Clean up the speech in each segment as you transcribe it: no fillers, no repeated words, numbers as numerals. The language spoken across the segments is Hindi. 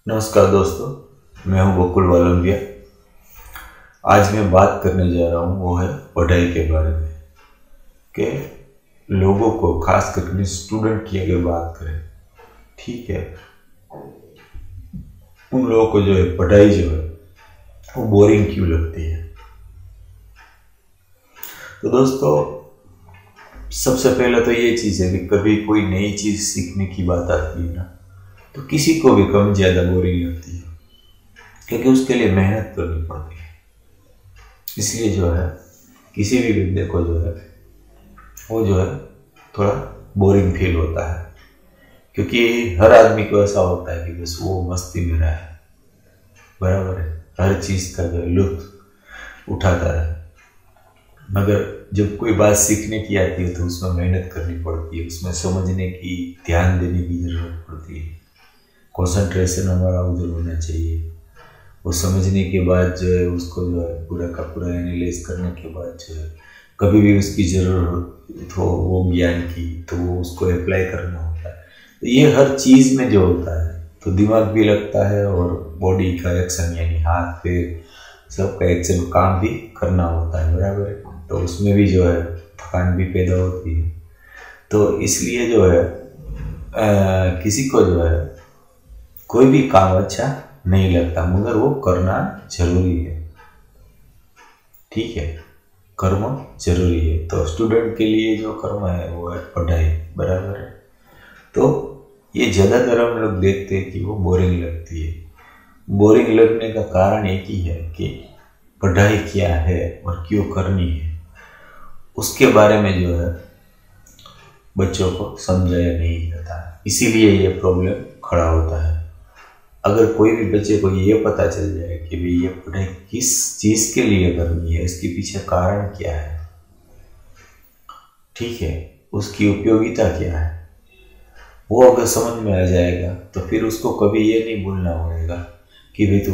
नमस्कार दोस्तों, मैं हूं बकुल वालंबिया। आज मैं बात करने जा रहा हूं वो है पढ़ाई के बारे में कि लोगों को, खास करके स्टूडेंट की अगर बात करें, ठीक है, उन लोगों को जो है पढ़ाई जो है वो बोरिंग क्यों लगती है। तो दोस्तों, सबसे पहले तो ये चीज़ है कि कभी कोई नई चीज़ सीखने की बात आती है ना, तो किसी को भी कम ज़्यादा बोरिंग लगती है, क्योंकि उसके लिए मेहनत करनी पड़ती है। इसलिए जो है किसी भी बंदे को जो है वो जो है थोड़ा बोरिंग फील होता है, क्योंकि हर आदमी को ऐसा होता है कि बस वो मस्ती में रहे, बराबर है, हर चीज़ का जो लुत्फ उठाता रहे। मगर जब कोई बात सीखने की आती है तो उसमें मेहनत करनी पड़ती है, उसमें समझने की, ध्यान देने की ज़रूरत पड़ती है। कंसंट्रेशन हमारा उधर होना चाहिए। वो समझने के बाद जो है उसको जो है पूरा का पूरा एनालाइज करने के बाद जो है कभी भी उसकी ज़रूरत हो वो ज्ञान की, तो वो उसको अप्लाई करना होता है। तो ये हर चीज़ में जो होता है तो दिमाग भी लगता है और बॉडी का एक्शन यानी हाथ पैर सबका एक्शन काम भी करना होता है, बराबर है। तो उसमें भी जो है थकान भी पैदा होती है। तो इसलिए जो है किसी को जो है कोई भी काम अच्छा नहीं लगता, मगर वो करना जरूरी है, ठीक है, कर्म जरूरी है। तो स्टूडेंट के लिए जो कर्म है वो है पढ़ाई, बराबर है। तो ये ज़्यादातर हम लोग देखते हैं कि वो बोरिंग लगती है। बोरिंग लगने का कारण एक ही है कि पढ़ाई क्या है और क्यों करनी है, उसके बारे में जो है बच्चों को समझाया नहीं जाता, इसीलिए ये प्रॉब्लम खड़ा होता है। अगर कोई भी बच्चे को ये पता चल जाए कि भाई ये पढ़ाई किस चीज़ के लिए करनी है, इसके पीछे कारण क्या है, ठीक है, उसकी उपयोगिता क्या है, वो अगर समझ में आ जाएगा तो फिर उसको कभी ये नहीं बोलना पड़ेगा कि भाई तू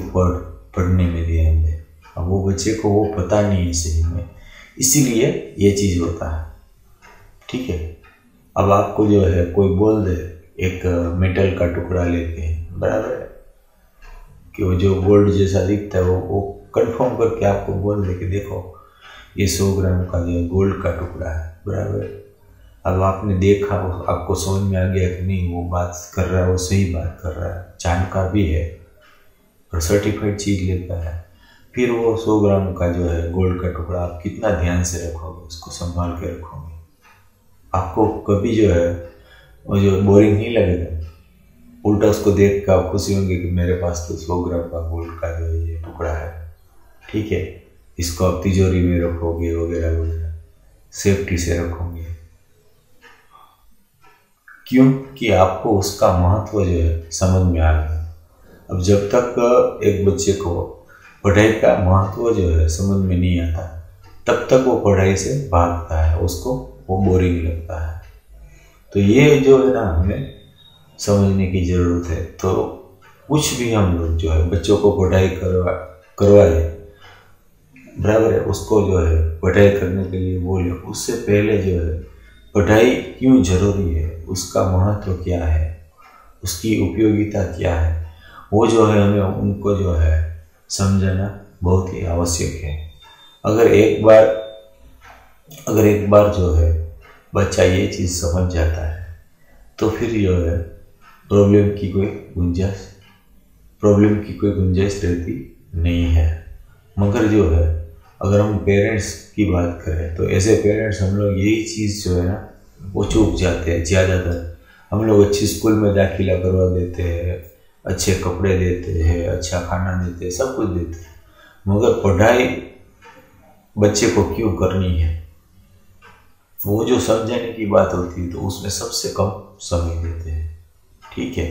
पढ़ने में ध्यान दे। अब वो बच्चे को वो पता नहीं है सही में, इसीलिए ये चीज़ होता है, ठीक है। अब आपको जो है कोई बोल दे एक मेटल का टुकड़ा लेके, बराबर है, कि वो जो गोल्ड जैसा दिखता है वो कंफर्म करके आपको बोल दे कि देखो ये 100 ग्राम का जो गोल्ड का टुकड़ा है, बराबर है। अब आपने देखा, आपको समझ में आ गया कि नहीं वो बात कर रहा है, वो सही बात कर रहा है, जानकार भी है और सर्टिफाइड चीज़ लेता है। फिर वो 100 ग्राम का जो है गोल्ड का टुकड़ा आप कितना ध्यान से रखोगे, उसको संभाल के रखोगे, आपको कभी जो है वो जो बोरिंग नहीं लगेगा। उल्टा उसको देख कर आप खुशी होंगे कि मेरे पास तो 100 ग्राम का गोल्ड का जो ये टुकड़ा है, ठीक है, इसको आप तिजोरी में रखोगे वगैरह वगैरह, सेफ्टी से रखोगे। क्यों? कि आपको उसका महत्व जो है समझ में आ गया। अब जब तक एक बच्चे को पढ़ाई का महत्व जो है समझ में नहीं आता, तब तक वो पढ़ाई से भागता है, उसको वो बोरिंग लगता है। तो ये जो है ना हमें समझने की ज़रूरत है। तो कुछ भी हम लोग जो है बच्चों को पढ़ाई करवाए, बराबर है, उसको जो है पढ़ाई करने के लिए बोले, उससे पहले जो है पढ़ाई क्यों जरूरी है, उसका महत्व क्या है, उसकी उपयोगिता क्या है, वो जो है हमें उनको जो है समझाना बहुत ही आवश्यक है। अगर एक बार जो है बच्चा ये चीज़ समझ जाता है तो फिर जो है प्रॉब्लम की कोई गुंजाइश रहती नहीं है। मगर जो है अगर हम पेरेंट्स की बात करें तो ऐसे पेरेंट्स हम लोग यही चीज़ जो है ना वो चूक जाते हैं ज़्यादातर। हम लोग अच्छी स्कूल में दाखिला करवा देते हैं, अच्छे कपड़े देते हैं, अच्छा खाना देते हैं, सब कुछ देते हैं, मगर पढ़ाई बच्चे को क्यों करनी है, वो जो समझाने की बात होती है तो उसमें सबसे कम समय देते हैं, ठीक है।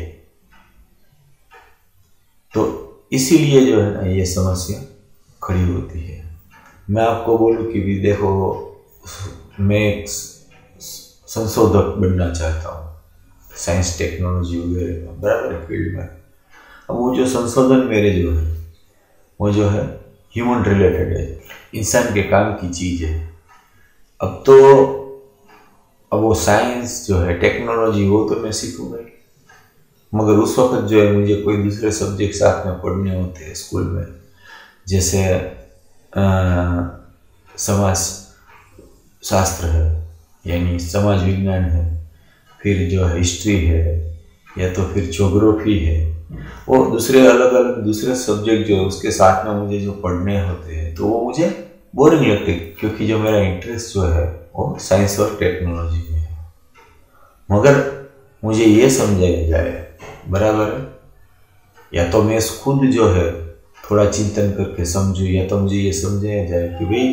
तो इसीलिए जो है ना ये समस्या खड़ी होती है। मैं आपको बोलूं कि भी देखो, मैं एक संशोधक बनना चाहता हूँ साइंस टेक्नोलॉजी वगैरह में, बराबर फील्ड में। अब वो जो संशोधन मेरे जो है वो जो है ह्यूमन रिलेटेड है, इंसान के काम की चीज़ है। अब वो साइंस जो है टेक्नोलॉजी वो तो मैं सीखूंगा ही, मगर उस वक्त जो है मुझे कोई दूसरे सब्जेक्ट साथ में पढ़ने होते हैं स्कूल में, जैसे समाज शास्त्र है यानी समाज विज्ञान है, फिर जो है हिस्ट्री है, या तो फिर ज्योग्राफी है, वो दूसरे अलग अलग दूसरे सब्जेक्ट जो है उसके साथ में मुझे जो पढ़ने होते हैं तो वो मुझे बोरिंग लगते, क्योंकि जो मेरा इंटरेस्ट जो है वो साइंस और टेक्नोलॉजी में है। मगर मुझे ये समझाया जाए बराबर है, या तो मैं खुद जो है थोड़ा चिंतन करके समझूं, या तो मुझे ये समझाया जाए कि भाई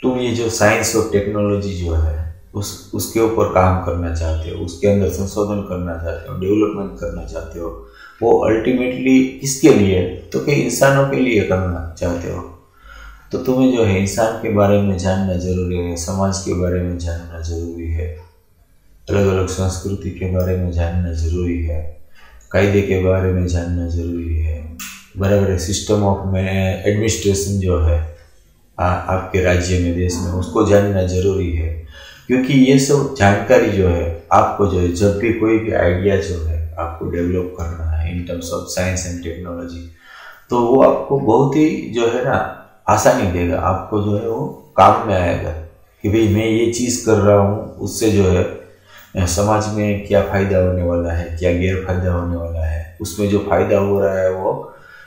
तुम ये जो साइंस और टेक्नोलॉजी जो है उसके ऊपर काम करना चाहते हो, उसके अंदर संशोधन करना चाहते हो, डेवलपमेंट करना चाहते हो, वो अल्टीमेटली किसके लिए, तो कि इंसानों के लिए करना चाहते हो, तो तुम्हें जो है इंसान के बारे में जानना जरूरी है, समाज के बारे में जानना जरूरी है, अलग अलग संस्कृति के बारे में जानना जरूरी है, कायदे के बारे में जानना जरूरी है, बराबर है। सिस्टम ऑफ एडमिनिस्ट्रेशन जो है आपके राज्य में, देश में, उसको जानना जरूरी है, क्योंकि ये सब जानकारी जो है आपको जो है जब भी कोई भी आइडिया जो है आपको डेवलप करना है in terms of science and technology, तो वो आपको बहुत ही जो है ना आसानी देगा, आपको जो है वो काम में आएगा कि भाई मैं ये चीज़ कर रहा हूँ, उससे जो है समाज में क्या फ़ायदा होने वाला है, क्या गैर फायदा होने वाला है, उसमें जो फ़ायदा हो रहा है वो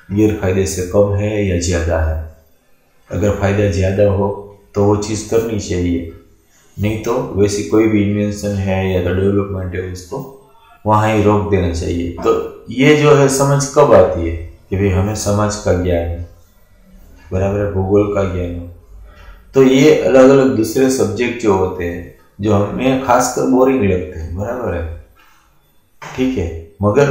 गैर फायदे से कम है या ज़्यादा है। अगर फ़ायदा ज़्यादा हो तो वो चीज़ करनी चाहिए, नहीं तो वैसी कोई भी इन्वेंशन है या तो डेवलपमेंट है उसको वहाँ ही रोक देना चाहिए। तो ये जो है समझ कब आती है कि भाई हमें समाज का ज्ञान है, बराबर है, भूगोल का ज्ञान हो, तो ये अलग अलग दूसरे सब्जेक्ट जो होते हैं जो हमें खासकर बोरिंग लगते हैं, बराबर है, ठीक है, मगर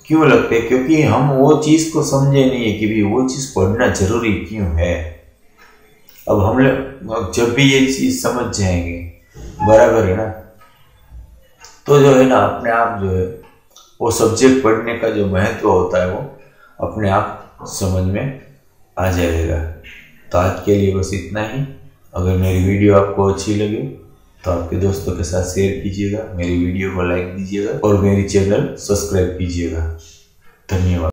क्यों लगते हैं, क्योंकि हम वो चीज़ को समझे नहीं है कि भाई वो चीज़ पढ़ना जरूरी क्यों है। अब हम लोग जब भी ये चीज़ समझ जाएंगे, बराबर है ना, तो जो है ना अपने आप जो है वो सब्जेक्ट पढ़ने का जो महत्व होता है वो अपने आप समझ में आ जाएगा। तो आज के लिए बस इतना ही। अगर मेरी वीडियो आपको अच्छी लगे तो आपके दोस्तों के साथ शेयर कीजिएगा, मेरी वीडियो को लाइक दीजिएगा और मेरी चैनल सब्सक्राइब कीजिएगा। धन्यवाद।